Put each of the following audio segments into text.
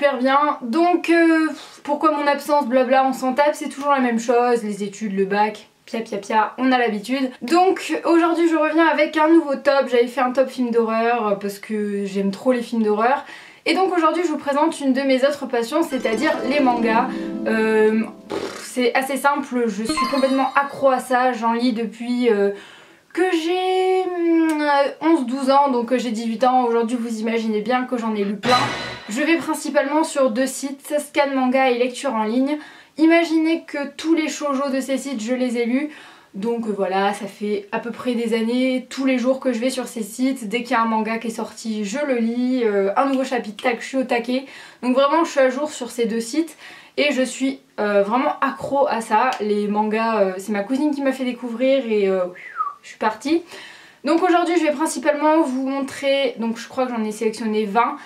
super bien. Donc pourquoi mon absence, blabla, on s'en tape, c'est toujours la même chose, les études, le bac, pia pia pia, on a l'habitude. Donc aujourd'hui je reviens avec un nouveau top. J'avais fait un top film d'horreur parce que j'aime trop les films d'horreur. Et donc aujourd'hui je vous présente une de mes autres passions, c'est-à-dire les mangas. C'est assez simple, je suis complètement accro à ça, j'en lis depuis que j'ai 11-12 ans, donc j'ai 18 ans. Aujourd'hui vous imaginez bien que j'en ai lu plein. Je vais principalement sur deux sites, Scan Manga et Lecture en ligne. Imaginez que tous les shoujo de ces sites je les ai lus. Donc voilà, ça fait à peu près des années, tous les jours que je vais sur ces sites, dès qu'il y a un manga qui est sorti, je le lis, un nouveau chapitre, tac, je suis au taquet. Donc vraiment je suis à jour sur ces deux sites et je suis vraiment accro à ça. Les mangas, c'est ma cousine qui m'a fait découvrir et je suis partie. Donc aujourd'hui je vais principalement vous montrer, donc je crois que j'en ai sélectionné 20.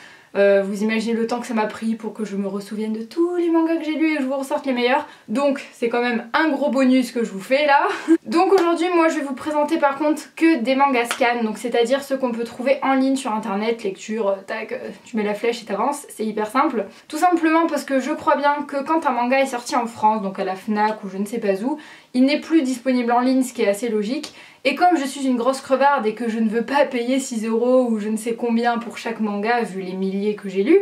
Vous imaginez le temps que ça m'a pris pour que je me ressouvienne de tous les mangas que j'ai lus et que je vous ressorte les meilleurs. Donc c'est quand même un gros bonus que je vous fais là. Donc aujourd'hui moi je vais vous présenter par contre que des mangas scan, donc c'est-à-dire ceux qu'on peut trouver en ligne sur internet, lecture, tac, tu mets la flèche et t'avances, c'est hyper simple. Tout simplement parce que je crois bien que quand un manga est sorti en France, donc à la FNAC ou je ne sais pas où, il n'est plus disponible en ligne, ce qui est assez logique. Et comme je suis une grosse crevarde et que je ne veux pas payer 6 € ou je ne sais combien pour chaque manga vu les milliers que j'ai lus,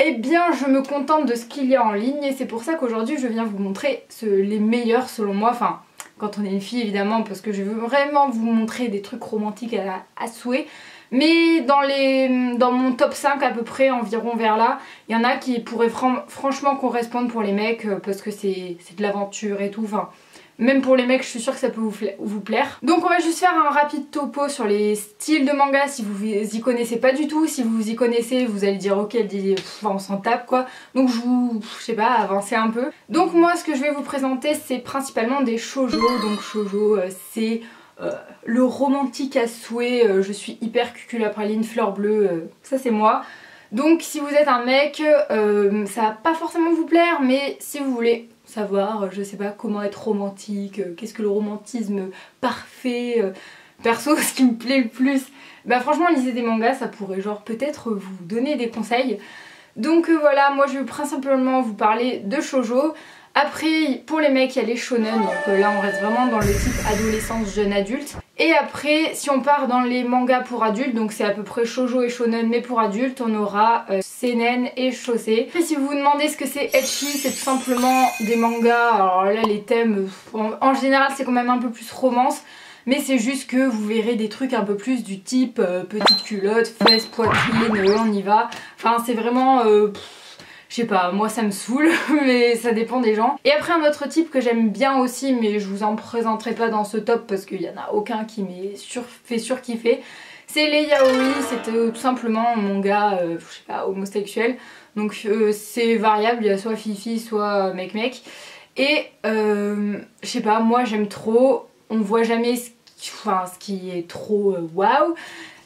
eh bien je me contente de ce qu'il y a en ligne et c'est pour ça qu'aujourd'hui je viens vous montrer les meilleurs selon moi, enfin quand on est une fille évidemment, parce que je veux vraiment vous montrer des trucs romantiques à souhait. Mais dans mon top 5 à peu près, environ vers là, il y en a qui pourraient franchement correspondre pour les mecs parce que c'est de l'aventure et tout, enfin... Même pour les mecs, je suis sûre que ça peut vous plaire. Donc on va juste faire un rapide topo sur les styles de manga si vous y connaissez pas du tout. Si vous y connaissez, vous allez dire ok, elle dit on s'en tape quoi. Donc je sais pas, avancez un peu. Donc moi ce que je vais vous présenter c'est principalement des shoujo. Donc shoujo c'est le romantique à souhait. Je suis hyper cuculapraline, fleur bleue, ça c'est moi. Donc si vous êtes un mec, ça va pas forcément vous plaire, mais si vous voulez savoir, je sais pas, comment être romantique, qu'est-ce que le romantisme parfait, perso ce qui me plaît le plus, bah franchement lisez des mangas, ça pourrait genre peut-être vous donner des conseils. Donc voilà, moi je vais principalement vous parler de shoujo. Après pour les mecs il y a les shonen, donc là on reste vraiment dans le type adolescence, jeune adulte. Et après si on part dans les mangas pour adultes, donc c'est à peu près shoujo et shonen mais pour adultes, on aura seinen et shosei. Et si vous vous demandez ce que c'est ecchi, c'est tout simplement des mangas, alors là les thèmes en général c'est quand même un peu plus romance. Mais c'est juste que vous verrez des trucs un peu plus du type petite culotte, fesses, poitrine, on y va. Enfin c'est vraiment... je sais pas, moi ça me saoule, mais ça dépend des gens. Et après un autre type que j'aime bien aussi, mais je vous en présenterai pas dans ce top parce qu'il y en a aucun qui m'est fait surkiffer, c'est les yaoi. C'est tout simplement un manga, je sais pas, homosexuel. Donc c'est variable, il y a soit fifi, soit mec-mec. Et je sais pas, moi j'aime trop, on voit jamais ce qui est trop waouh.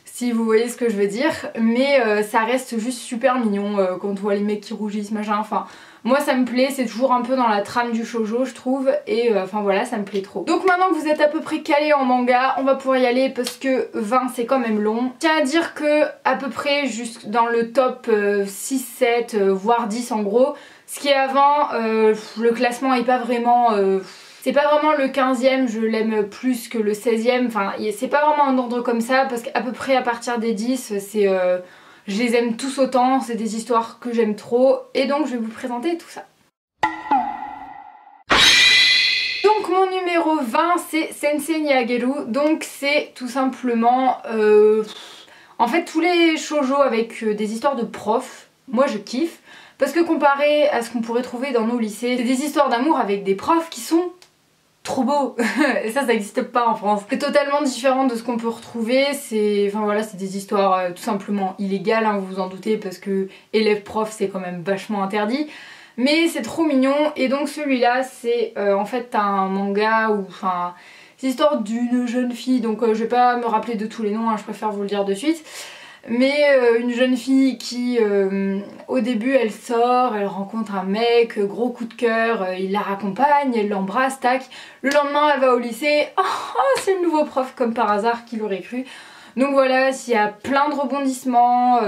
Si vous voyez ce que je veux dire, mais ça reste juste super mignon quand on voit les mecs qui rougissent machin, enfin moi ça me plaît, c'est toujours un peu dans la trame du shoujo je trouve et enfin voilà ça me plaît trop. Donc maintenant que vous êtes à peu près calé en manga, on va pouvoir y aller parce que 20 c'est quand même long. Je tiens à dire que à peu près juste dans le top 6, 7 voire 10 en gros, ce qui est avant, le classement est pas vraiment... c'est pas vraiment le 15e, je l'aime plus que le 16e, enfin c'est pas vraiment un ordre comme ça parce qu'à peu près à partir des 10 c'est je les aime tous autant, c'est des histoires que j'aime trop et donc je vais vous présenter tout ça. Donc mon numéro 20 c'est Sensei Niageru, donc c'est tout simplement en fait tous les shoujo avec des histoires de profs, moi je kiffe parce que comparé à ce qu'on pourrait trouver dans nos lycées, c'est des histoires d'amour avec des profs qui sont trop beau. Et ça n'existe pas en France. C'est totalement différent de ce qu'on peut retrouver. C'est enfin voilà, c'est des histoires tout simplement illégales, hein, vous vous en doutez, parce que élève-prof c'est quand même vachement interdit. Mais c'est trop mignon. Et donc celui-là c'est en fait un manga où enfin c'est l'histoire d'une jeune fille. Donc je vais pas me rappeler de tous les noms, hein, je préfère vous le dire de suite. Mais une jeune fille qui au début elle sort, elle rencontre un mec, gros coup de cœur, il la raccompagne, elle l'embrasse, tac. Le lendemain elle va au lycée, oh c'est le nouveau prof comme par hasard, qui l'aurait cru. Donc voilà, il y a plein de rebondissements,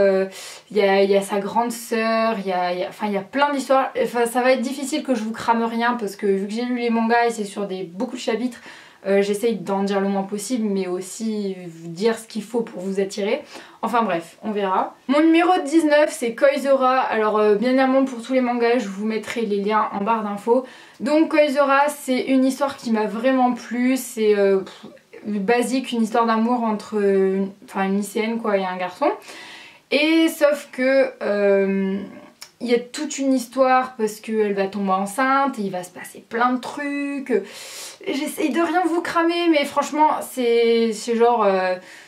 il y a sa grande sœur, il y a plein d'histoires. Enfin, ça va être difficile que je vous crame rien parce que vu que j'ai lu les mangas et c'est sur beaucoup de chapitres, j'essaye d'en dire le moins possible mais aussi dire ce qu'il faut pour vous attirer. Enfin bref, on verra. Mon numéro 19 c'est Koizora. Alors bien évidemment pour tous les mangas je vous mettrai les liens en barre d'infos. Donc Koizora c'est une histoire qui m'a vraiment plu. C'est basique, une histoire d'amour entre une lycéenne quoi et un garçon. Et sauf que il y a toute une histoire parce qu'elle va tomber enceinte et il va se passer plein de trucs. J'essaye de rien vous cramer mais franchement c'est genre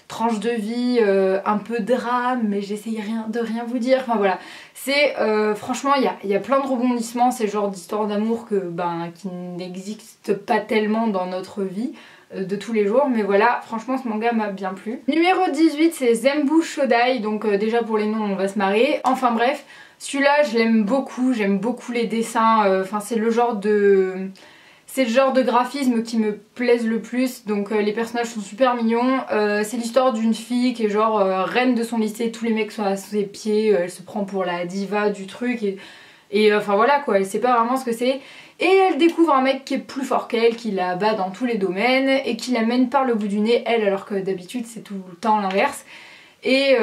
tranche de vie, un peu drame mais j'essaye de rien vous dire. Enfin voilà, c'est franchement il y a plein de rebondissements, c'est le genre d'histoire d'amour qui n'existe pas tellement dans notre vie de tous les jours, mais voilà, franchement ce manga m'a bien plu. Numéro 18 c'est Zenbu Shodai, donc déjà pour les noms on va se marrer. Enfin bref, celui-là je l'aime beaucoup, j'aime beaucoup les dessins, enfin c'est le genre de graphisme qui me plaise le plus, donc les personnages sont super mignons. C'est l'histoire d'une fille qui est genre reine de son lycée, tous les mecs sont à ses pieds, elle se prend pour la diva du truc et enfin voilà quoi, elle sait pas vraiment ce que c'est. Et elle découvre un mec qui est plus fort qu'elle, qui la bat dans tous les domaines et qui la mène par le bout du nez, elle, alors que d'habitude c'est tout le temps l'inverse. Et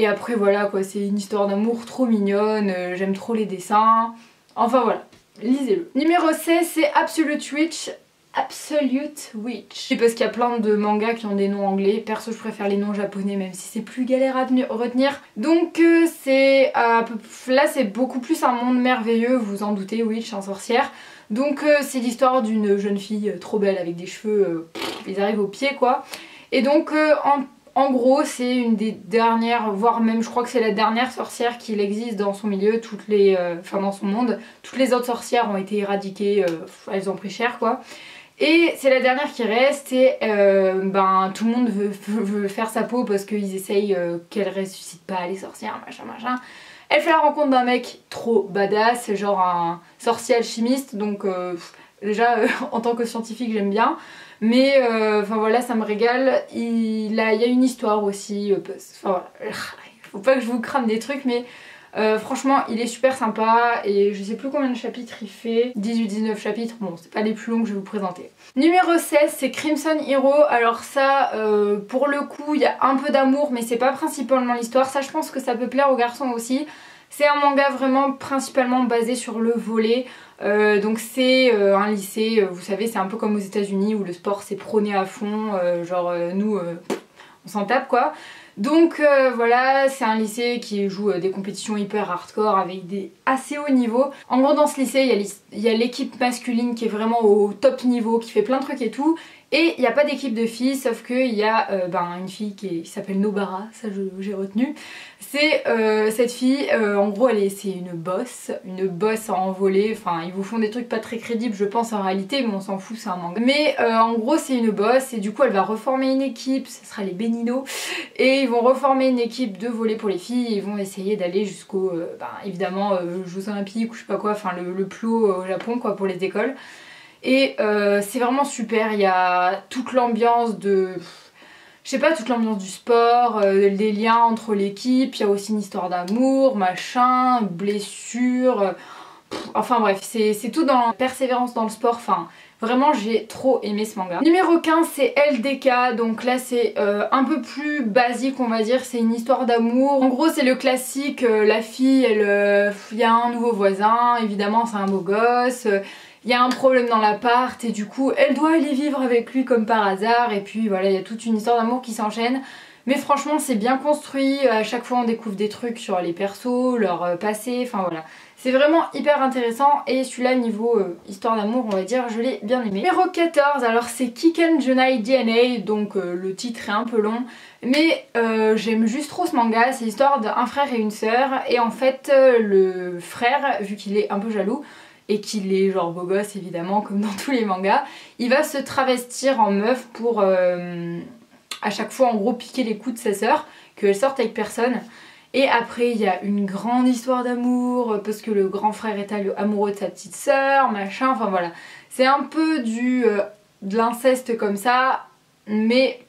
après voilà quoi, c'est une histoire d'amour trop mignonne, j'aime trop les dessins, enfin voilà, lisez-le. Numéro 16 c'est Absolute Witch. Absolute Witch. Parce qu'il y a plein de mangas qui ont des noms anglais, perso je préfère les noms japonais même si c'est plus galère à retenir. Donc là c'est beaucoup plus un monde merveilleux, vous vous en doutez, Witch, en sorcière. Donc c'est l'histoire d'une jeune fille trop belle avec des cheveux, ils arrivent aux pieds quoi. Et donc en gros c'est une des dernières, voire même je crois que c'est la dernière sorcière qu'il existe dans son milieu, dans son monde. Toutes les autres sorcières ont été éradiquées, elles ont pris cher quoi. Et c'est la dernière qui reste et tout le monde veut faire sa peau parce qu'ils essayent qu'elle ressuscite pas les sorcières, machin machin. Elle fait la rencontre d'un mec trop badass, genre un sorcier alchimiste, donc déjà en tant que scientifique j'aime bien. Mais enfin voilà, ça me régale. Il y a une histoire aussi, enfin voilà, faut pas que je vous crame des trucs mais franchement il est super sympa et je sais plus combien de chapitres il fait, 18-19 chapitres, bon c'est pas les plus longs que je vais vous présenter. Numéro 16 c'est Crimson Hero. Alors ça pour le coup il y a un peu d'amour mais c'est pas principalement l'histoire, ça je pense que ça peut plaire aux garçons aussi. C'est un manga vraiment principalement basé sur le volley, donc c'est un lycée, vous savez c'est un peu comme aux États-Unis où le sport c'est prôné à fond, nous on s'en tape quoi. Donc voilà, c'est un lycée qui joue des compétitions hyper hardcore avec des assez hauts niveaux. En gros dans ce lycée il y a l'équipe masculine qui est vraiment au top niveau, qui fait plein de trucs et tout. Et il n'y a pas d'équipe de filles, sauf qu'il y a une fille qui s'appelle Nobara, ça j'ai retenu. C'est cette fille, en gros c'est une boss en volley, enfin ils vous font des trucs pas très crédibles je pense en réalité, mais on s'en fout, c'est un manga. Mais en gros c'est une boss et du coup elle va reformer une équipe, ce sera les Benino, et ils vont reformer une équipe de volley pour les filles, et ils vont essayer d'aller jusqu'au, évidemment, Jeux Olympiques ou je sais pas quoi, enfin le plus haut au Japon quoi pour les écoles. Et c'est vraiment super, il y a toute l'ambiance de... Je sais pas, toute l'ambiance du sport, les liens entre l'équipe, il y a aussi une histoire d'amour, machin, blessure... enfin bref, c'est tout dans la persévérance dans le sport, enfin... Vraiment j'ai trop aimé ce manga. Numéro 15 c'est LDK, donc là c'est un peu plus basique on va dire, c'est une histoire d'amour. En gros c'est le classique, la fille il y a un nouveau voisin, évidemment c'est un beau gosse, il y a un problème dans l'appart et du coup elle doit aller vivre avec lui comme par hasard et puis voilà il y a toute une histoire d'amour qui s'enchaîne. Mais franchement c'est bien construit, à chaque fois on découvre des trucs sur les persos, leur passé, enfin voilà. C'est vraiment hyper intéressant et celui-là niveau histoire d'amour on va dire je l'ai bien aimé. Numéro 14, alors c'est Kiken Junai DNA, donc le titre est un peu long. Mais j'aime juste trop ce manga, c'est l'histoire d'un frère et une sœur. Et en fait le frère, vu qu'il est un peu jaloux et qu'il est genre beau gosse évidemment comme dans tous les mangas, il va se travestir en meuf pour à chaque fois en gros piquer les coups de sa sœur, qu'elle sorte avec personne. Et après il y a une grande histoire d'amour parce que le grand frère est amoureux de sa petite sœur, machin, enfin voilà. C'est un peu de l'inceste comme ça, mais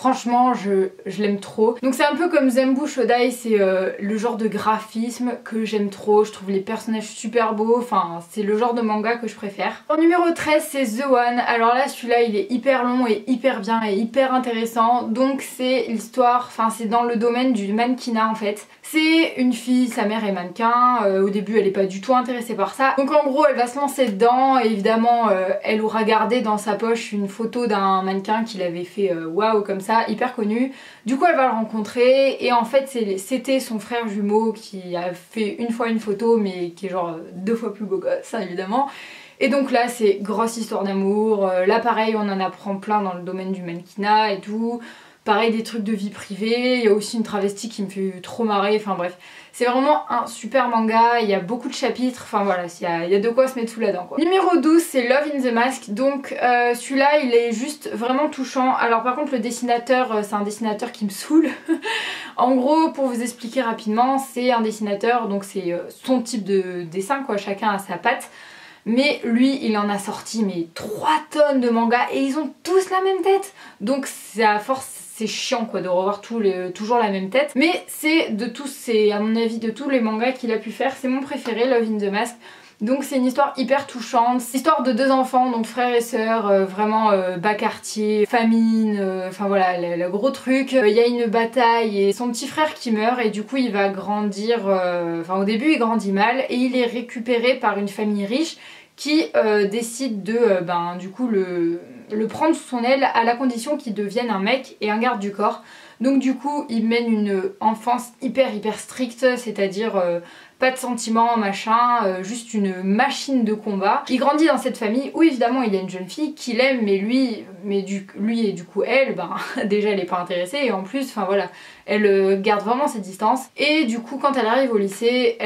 franchement je l'aime trop. Donc c'est un peu comme Zenbu Shodai, c'est le genre de graphisme que j'aime trop, je trouve les personnages super beaux, enfin c'est le genre de manga que je préfère. En numéro 13 c'est The One, alors là celui-là il est hyper long et hyper bien et hyper intéressant, donc c'est l'histoire, enfin c'est dans le domaine du mannequinat en fait. C'est une fille, sa mère est mannequin, au début elle est pas du tout intéressée par ça, donc en gros elle va se lancer dedans et évidemment elle aura gardé dans sa poche une photo d'un mannequin qui l'avait fait waouh comme ça, hyper connu. Du coup elle va le rencontrer et en fait c'était son frère jumeau qui a fait une fois une photo mais qui est genre 2 fois plus beau gosse hein, évidemment. Et donc là c'est grosse histoire d'amour, là pareil on en apprend plein dans le domaine du mannequinat et tout. Pareil des trucs de vie privée, il y a aussi une travestie qui me fait trop marrer, enfin bref. C'est vraiment un super manga, il y a beaucoup de chapitres, enfin voilà, il y a de quoi se mettre sous la dent quoi. Numéro 12 c'est Love in the Mask, donc celui-là il est juste vraiment touchant. Alors par contre le dessinateur, c'est un dessinateur qui me saoule. En gros pour vous expliquer rapidement, c'est un dessinateur, donc c'est son type de dessin quoi, chacun a sa patte. Mais lui il en a sorti mais 3 tonnes de mangas et ils ont tous la même tête. Donc c'est à force c'est chiant quoi de revoir toujours la même tête. Mais c'est de tous, c'est à mon avis de tous les mangas qu'il a pu faire, c'est mon préféré Love in the Mask. Donc c'est une histoire hyper touchante, c'est l'histoire de 2 enfants, donc frères et sœurs, vraiment bas quartier, famine, enfin voilà le gros truc. Il y a une bataille et son petit frère qui meurt et du coup il va grandir, enfin au début il grandit mal et il est récupéré par une famille riche qui décide de du coup le prendre sous son aile à la condition qu'il devienne un mec et un garde du corps. Donc du coup il mène une enfance hyper stricte, c'est-à-dire pas de sentiments machin, juste une machine de combat. Il grandit dans cette famille où évidemment il y a une jeune fille qu'il aime mais lui et du coup elle, déjà elle est pas intéressée et en plus enfin voilà, elle garde vraiment ses distances. Et du coup quand elle arrive au lycée,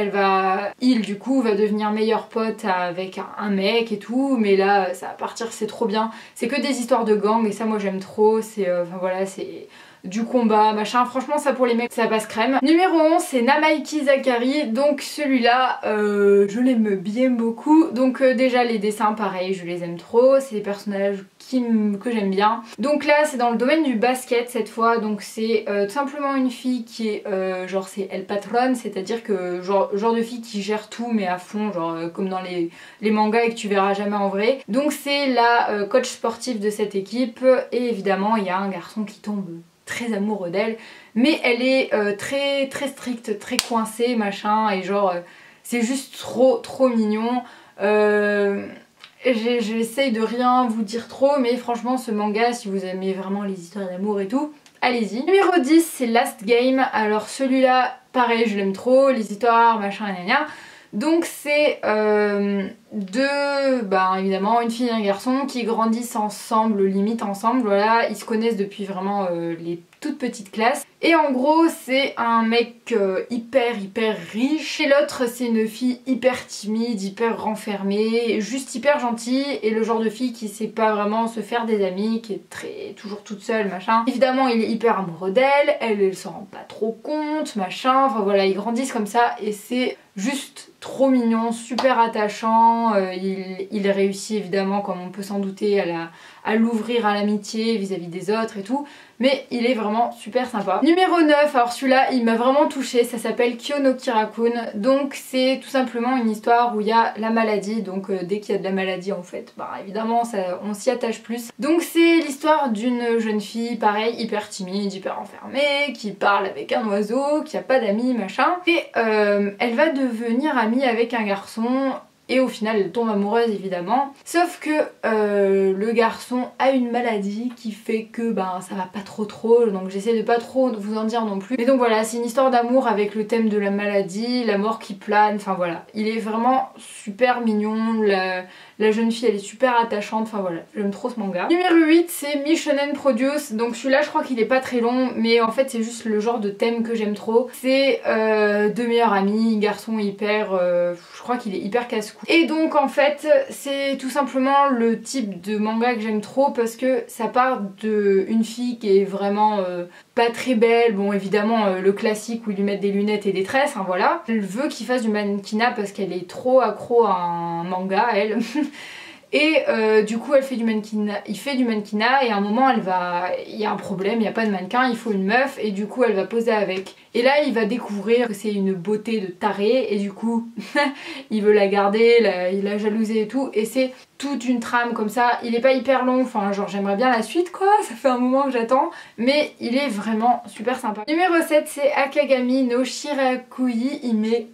il du coup va devenir meilleur pote avec un mec et tout, mais là ça va partir, c'est trop bien. C'est que des histoires de gang et ça moi j'aime trop, c'est enfin voilà, c'est du combat, machin, franchement ça pour les mecs ça passe crème. Numéro 11 c'est Namaiki Zakari, donc celui-là je l'aime bien beaucoup, donc déjà les dessins pareil je les aime trop, c'est des personnages que j'aime bien. Donc là c'est dans le domaine du basket cette fois, donc c'est tout simplement une fille qui est genre c'est elle patronne, c'est-à-dire que genre de fille qui gère tout mais à fond, genre comme dans les mangas et que tu verras jamais en vrai. Donc c'est la coach sportive de cette équipe et évidemment il y a un garçon qui tombe très amoureux d'elle, mais elle est très stricte, très coincée machin et genre c'est juste trop mignon. J'essaye de rien vous dire trop mais franchement ce manga si vous aimez vraiment les histoires d'amour et tout, allez-y. Numéro 10 c'est Last Game, alors celui-là pareil je l'aime trop, les histoires machin gna. Donc c'est évidemment une fille et un garçon qui grandissent ensemble, limite ensemble, voilà, ils se connaissent depuis vraiment les toutes petites classes. Et en gros c'est un mec hyper riche et l'autre c'est une fille hyper timide, hyper renfermée, juste hyper gentille et le genre de fille qui sait pas vraiment se faire des amis, qui est toujours toute seule machin. Évidemment il est hyper amoureux d'elle, elle s'en rend pas trop compte machin, enfin voilà ils grandissent comme ça et c'est juste trop mignon, super attachant, il réussit évidemment comme on peut s'en douter à l'ouvrir à l'amitié vis-à-vis des autres et tout, mais il est vraiment super sympa. Numéro 9, alors celui-là il m'a vraiment touchée, ça s'appelle Kyo no Kirakun, donc c'est tout simplement une histoire où il y a la maladie, donc dès qu'il y a de la maladie en fait, évidemment on s'y attache plus. Donc c'est l'histoire d'une jeune fille, pareil, hyper timide, hyper enfermée, qui parle avec un oiseau, qui a pas d'amis machin, et elle va devenir amie avec un garçon. Et au final elle tombe amoureuse évidemment, sauf que le garçon a une maladie qui fait que ça va pas trop, donc j'essaie de pas trop vous en dire non plus. Mais donc voilà, c'est une histoire d'amour avec le thème de la maladie, la mort qui plane, enfin voilà. Il est vraiment super mignon, la jeune fille elle est super attachante, enfin voilà, j'aime trop ce manga. Numéro 8 c'est Mishonen Produce, donc celui-là je crois qu'il est pas très long, mais en fait c'est juste le genre de thème que j'aime trop. C'est 2 meilleurs amis, garçon hyper, je crois qu'il est hyper casse-cou. Et donc en fait c'est tout simplement le type de manga que j'aime trop parce que ça part d'une fille qui est vraiment pas très belle, bon évidemment le classique où ils lui mettent des lunettes et des tresses, hein, voilà. Elle veut qu'il fasse du mannequinat parce qu'elle est trop accro à un manga elle. et du coup elle fait du mannequinat, il fait du mannequinat et à un moment il y a un problème, il n'y a pas de mannequin, il faut une meuf et du coup elle va poser avec. Et là il va découvrir que c'est une beauté de taré et du coup il veut la garder, il la jalouser et tout, et c'est toute une trame comme ça. Il est pas hyper long, enfin genre j'aimerais bien la suite quoi, ça fait un moment que j'attends, mais il est vraiment super sympa. Numéro 7 c'est Akagami no Shirakui Hime.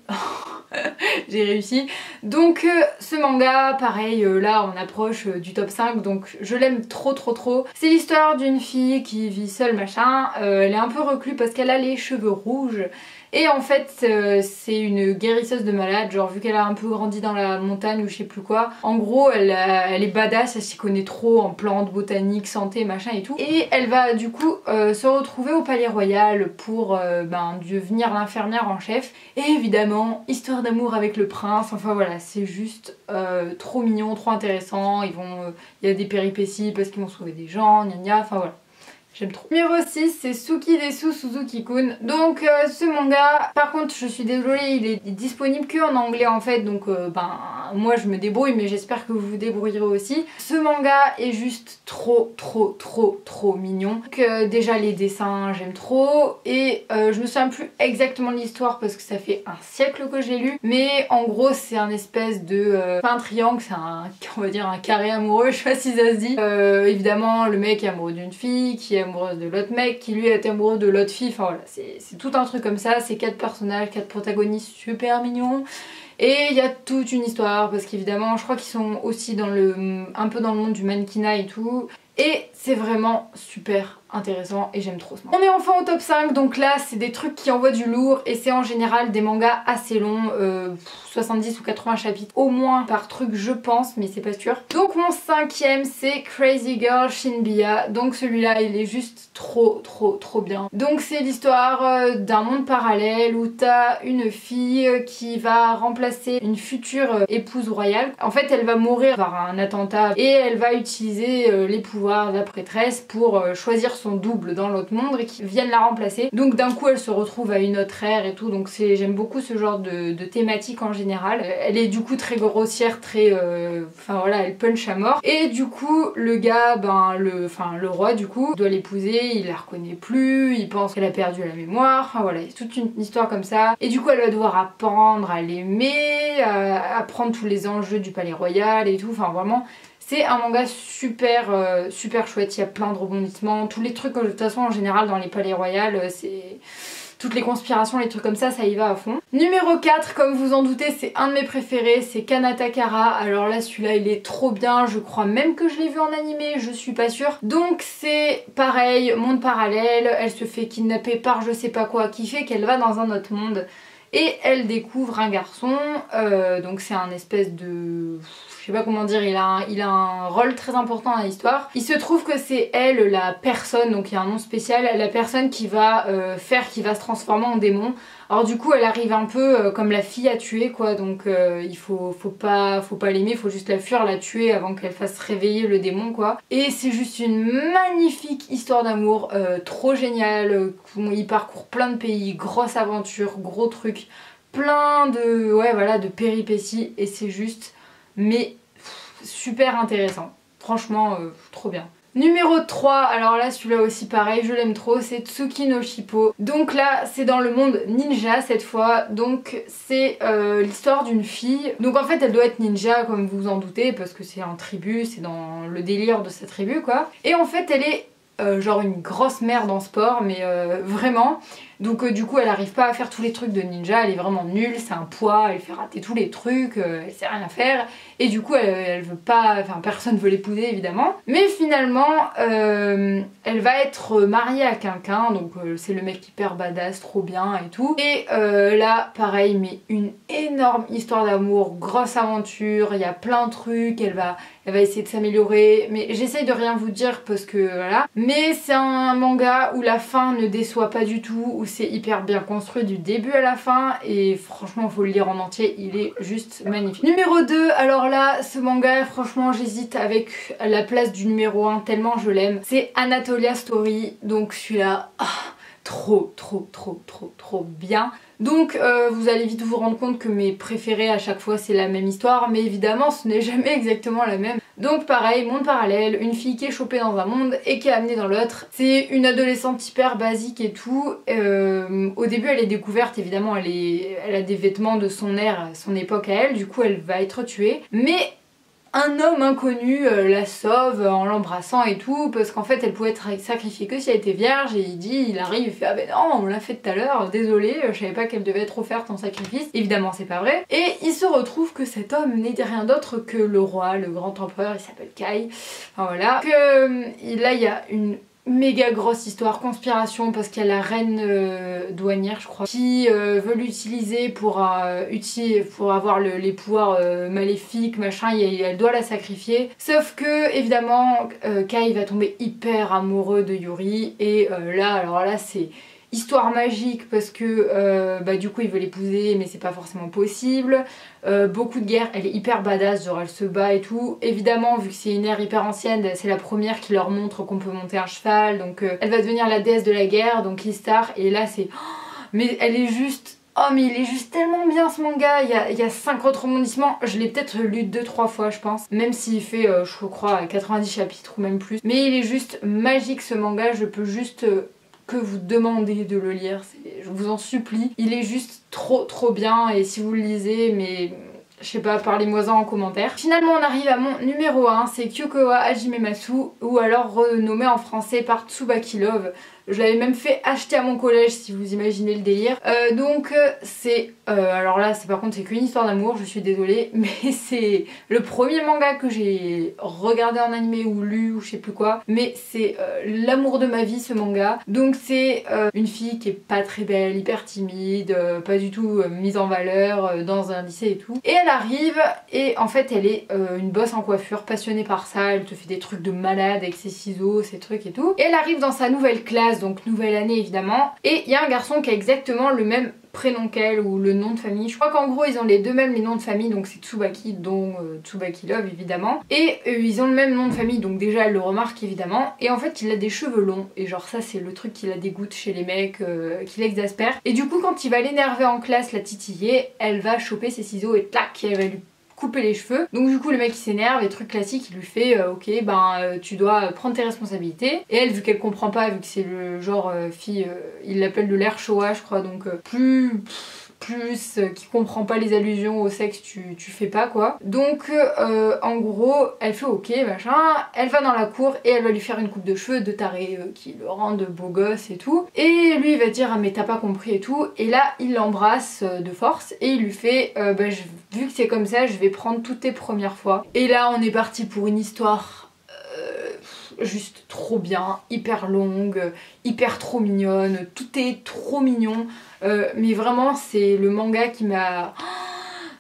J'ai réussi. Donc ce manga, pareil, là on approche du top 5, donc je l'aime trop trop trop. C'est l'histoire d'une fille qui vit seule machin, elle est un peu recluse parce qu'elle a les cheveux rouges. Et en fait c'est une guérisseuse de malade, genre vu qu'elle a un peu grandi dans la montagne ou je sais plus quoi. En gros elle est badass, elle s'y connaît trop en plantes, botanique, santé, machin et tout. Et elle va du coup se retrouver au Palais Royal pour devenir l'infirmière en chef. Et évidemment, histoire d'amour avec le prince, enfin voilà, c'est juste trop mignon, trop intéressant. Il y a des péripéties parce qu'ils vont sauver des gens, gna gna, enfin voilà. J'aime trop. Numéro 6 c'est Suki Desu Suzuki-kun. Donc ce manga, par contre je suis désolée, il est disponible que en anglais en fait, donc moi je me débrouille mais j'espère que vous vous débrouillerez aussi. Ce manga est juste trop trop trop trop mignon. Donc déjà les dessins j'aime trop et je me souviens plus exactement de l'histoire parce que ça fait un siècle que j'ai lu, mais en gros c'est un espèce de pas un triangle, c'est on va dire un carré amoureux, je sais pas si ça se dit. Évidemment le mec est amoureux d'une fille qui est amoureuse de l'autre mec, qui lui est amoureux de l'autre fille, enfin voilà, c'est tout un truc comme ça, c'est 4 personnages, 4 protagonistes super mignons. Et il y a toute une histoire parce qu'évidemment je crois qu'ils sont aussi un peu dans le monde du mannequinat et tout. Et c'est vraiment super intéressant et j'aime trop ce manga. On est enfin au top 5, donc là c'est des trucs qui envoient du lourd et c'est en général des mangas assez longs, 70 ou 80 chapitres au moins par truc je pense, mais c'est pas sûr. Donc mon 5ème c'est Crazy Girl Shinbiya, donc celui-là il est juste trop trop trop bien. Donc c'est l'histoire d'un monde parallèle où t'as une fille qui va remplacer une future épouse royale. En fait elle va mourir par un attentat et elle va utiliser les pouvoirs de la prêtresse pour choisir son double dans l'autre monde et qui viennent la remplacer. Donc d'un coup elle se retrouve à une autre ère et tout, donc j'aime beaucoup ce genre de thématique en général. Elle est du coup très grossière, très enfin voilà, elle punch à mort. Et du coup le gars, le roi du coup doit l'épouser, il la reconnaît plus, il pense qu'elle a perdu la mémoire, enfin voilà, il y a toute une histoire comme ça. Et du coup elle va devoir apprendre à l'aimer, à apprendre tous les enjeux du palais royal et tout, enfin vraiment c'est un manga super super chouette, il y a plein de rebondissements, tous les trucs de toute façon en général dans les palais royaux, c'est toutes les conspirations, les trucs comme ça y va à fond. Numéro 4, comme vous en doutez, c'est un de mes préférés, c'est Kanatakara. Alors là celui-là il est trop bien, je crois même que je l'ai vu en animé, je suis pas sûre. Donc c'est pareil, monde parallèle, elle se fait kidnapper par je sais pas quoi qui fait qu'elle va dans un autre monde. Et elle découvre un garçon, donc c'est un espèce de... je sais pas comment dire, il a un rôle très important dans l'histoire. Il se trouve que c'est elle la personne, donc il y a un nom spécial, la personne qui va qui va se transformer en démon. Alors du coup elle arrive un peu comme la fille à tuer quoi, donc il faut pas l'aimer, il faut juste la fuir, la tuer avant qu'elle fasse réveiller le démon quoi. Et c'est juste une magnifique histoire d'amour, trop géniale, il parcourt plein de pays, grosse aventure, gros trucs, plein de, ouais, voilà, de péripéties et c'est juste mais super intéressant, franchement trop bien. Numéro 3, alors là celui-là aussi pareil, je l'aime trop, c'est Tsuki no Shippo. Donc là c'est dans le monde ninja cette fois, donc c'est l'histoire d'une fille. Donc en fait elle doit être ninja comme vous vous en doutez parce que c'est en tribu, c'est dans le délire de sa tribu quoi. Et en fait elle est genre une grosse merde en sport, mais vraiment. Donc du coup elle arrive pas à faire tous les trucs de ninja, elle est vraiment nulle, c'est un poids, elle fait rater tous les trucs, elle sait rien faire. Et du coup elle veut pas, enfin personne veut l'épouser évidemment. Mais finalement elle va être mariée à quelqu'un, donc c'est le mec hyper badass, trop bien et tout. Et là pareil, mais une énorme histoire d'amour, grosse aventure, il y a plein de trucs, elle va essayer de s'améliorer. Mais j'essaye de rien vous dire parce que voilà. Mais c'est un manga où la fin ne déçoit pas du tout, où c'est hyper bien construit du début à la fin et franchement faut le lire en entier, il est juste magnifique. Numéro 2, alors là ce manga franchement j'hésite avec la place du numéro 1 tellement je l'aime, c'est Anatolia Story. Donc celui-là, trop bien. Donc vous allez vite vous rendre compte que mes préférés à chaque fois c'est la même histoire, mais évidemment ce n'est jamais exactement la même. Donc pareil, monde parallèle, une fille qui est chopée dans un monde et qui est amenée dans l'autre. C'est une adolescente hyper basique et tout. Au début elle est découverte, évidemment elle a des vêtements de son ère, son époque à elle, du coup elle va être tuée. Mais un homme inconnu la sauve en l'embrassant et tout, parce qu'en fait elle pouvait être sacrifiée que si elle était vierge, et il arrive, il fait ah ben non on l'a fait tout à l'heure, désolé, je savais pas qu'elle devait être offerte en sacrifice, évidemment c'est pas vrai, et il se retrouve que cet homme n'est rien d'autre que le roi, le grand empereur, il s'appelle Kai, enfin voilà, que là il y a une méga grosse histoire conspiration parce qu'il y a la reine douanière je crois qui veut l'utiliser pour avoir les pouvoirs maléfiques machin, elle doit la sacrifier, sauf que évidemment Kai va tomber hyper amoureux de Yuri et alors là c'est histoire magique parce que du coup il veut l'épouser mais c'est pas forcément possible. Beaucoup de guerres, elle est hyper badass, genre elle se bat et tout. Évidemment vu que c'est une ère hyper ancienne, c'est la première qui leur montre qu'on peut monter un cheval, donc elle va devenir la déesse de la guerre, donc Istar, et là c'est... mais elle est juste... Oh mais il est juste tellement bien ce manga, il y a 5 rebondissements, je l'ai peut-être lu 2-3 fois je pense, même s'il fait je crois 90 chapitres ou même plus, mais il est juste magique ce manga, je peux juste... que vous demandez de le lire, je vous en supplie. Il est juste trop bien et si vous le lisez, mais je sais pas, parlez-moi-en en commentaire. Finalement on arrive à mon numéro 1, c'est Kyokowa Hajimemasu, ou alors renommé en français par Tsubaki Love. Je l'avais même fait acheter à mon collège si vous imaginez le délire. Donc c'est... alors là par contre c'est qu'une histoire d'amour, je suis désolée, mais c'est le premier manga que j'ai regardé en animé ou lu ou je sais plus quoi. Mais c'est l'amour de ma vie ce manga. Donc c'est une fille qui est pas très belle, hyper timide, pas du tout mise en valeur dans un lycée et tout. Et elle arrive et en fait elle est une bosse en coiffure, passionnée par ça, elle te fait des trucs de malade avec ses ciseaux, ses trucs et tout. Et elle arrive dans sa nouvelle classe, donc nouvelle année évidemment, et il y a un garçon qui a exactement le même prénom qu'elle ou le nom de famille. Je crois qu'en gros ils ont les deux mêmes les noms de famille, donc c'est Tsubaki, dont Tsubaki Love évidemment, et ils ont le même nom de famille, donc déjà elle le remarque évidemment, et en fait il a des cheveux longs, et genre ça c'est le truc qui la dégoûte chez les mecs, qui l'exaspère, et du coup quand il va l'énerver en classe, la titiller, elle va choper ses ciseaux et tac, elle va lui couper les cheveux. Donc du coup le mec il s'énerve et truc classique il lui fait ok tu dois prendre tes responsabilités, et elle vu qu'elle comprend pas, vu que c'est le genre fille, il l'appelle de l'air Showa je crois, donc qui comprend pas les allusions au sexe, tu fais pas quoi. Donc en gros elle fait ok machin, elle va dans la cour et elle va lui faire une coupe de cheveux de taré qui le rendent beau gosse et tout, et lui il va dire ah mais t'as pas compris et tout, et là il l'embrasse de force et il lui fait vu que c'est comme ça je vais prendre toutes tes premières fois. Et là on est parti pour une histoire juste trop bien, hyper longue, hyper trop mignonne, tout est trop mignon, mais vraiment c'est le manga qui m'a...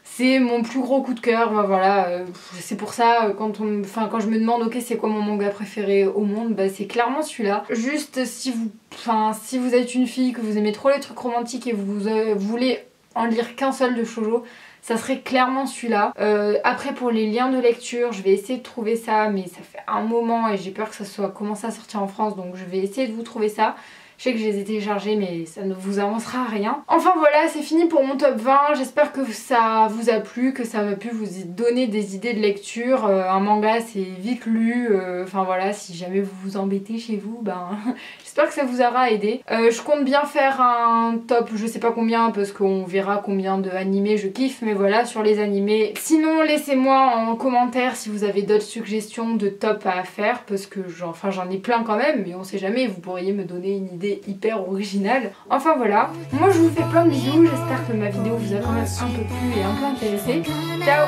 c'est mon plus gros coup de cœur, voilà, c'est pour ça quand je me demande ok c'est quoi mon manga préféré au monde, c'est clairement celui-là. Juste si vous êtes une fille, que vous aimez trop les trucs romantiques et vous voulez en lire qu'un seul de shoujo, ça serait clairement celui-là. Après pour les liens de lecture, je vais essayer de trouver ça, mais ça fait un moment et j'ai peur que ça soit commencé à sortir en France, donc je vais essayer de vous trouver ça. Je sais que je les ai téléchargés mais ça ne vous avancera rien. Enfin voilà, c'est fini pour mon top 20, j'espère que ça vous a plu, que ça va pu vous donner des idées de lecture. Un manga c'est vite lu, enfin voilà, si jamais vous vous embêtez chez vous, j'espère que ça vous aura aidé. Je compte bien faire un top, je sais pas combien parce qu'on verra combien de animés je kiffe, mais voilà sur les animés. Sinon laissez-moi en commentaire si vous avez d'autres suggestions de top à faire, parce que j'en ai plein quand même, mais on sait jamais, vous pourriez me donner une idée hyper originale. Enfin voilà, moi je vous fais plein de bisous, j'espère que ma vidéo vous a quand même un peu plu et un peu intéressé. Ciao.